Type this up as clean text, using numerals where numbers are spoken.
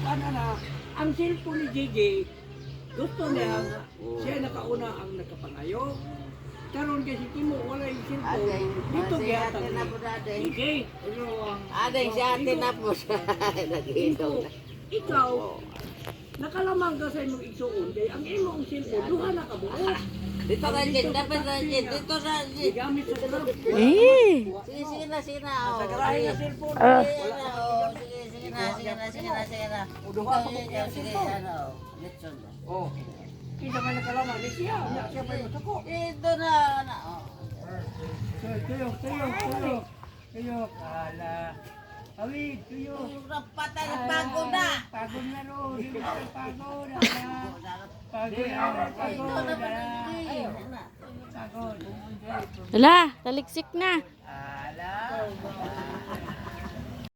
ana na, ang cellphone ni JJ, gusto niya, siya nakauna ang nakapangayo. Karon kasi timo wala yung cellphone. Dito gyatag ni JJ. Aday siya atin na po siya. Nag-iinom na. Ikaw, nakalamang ka sa imong igsuon, kay ang imong cellphone, duha na ka buo. Dito ka dyan, dapat na dyan. Dito na dyan. Gamit sa club. Sige na, sige na. Sa garahe na cellphone. Sige na, sige na, sige na, sige na, sige na. Duha pa kung kaya Sige, cellphone. ano, Litson na. Oh. Kita man nakalamang, di siya. Siya pa yung sako. Dito na, oh. Tuyo, kala. Awit, tuyo. Patay na pagod na. Pagod na ro, di ba? Pagod na. Pagod. Ala, taliksik na. Ala.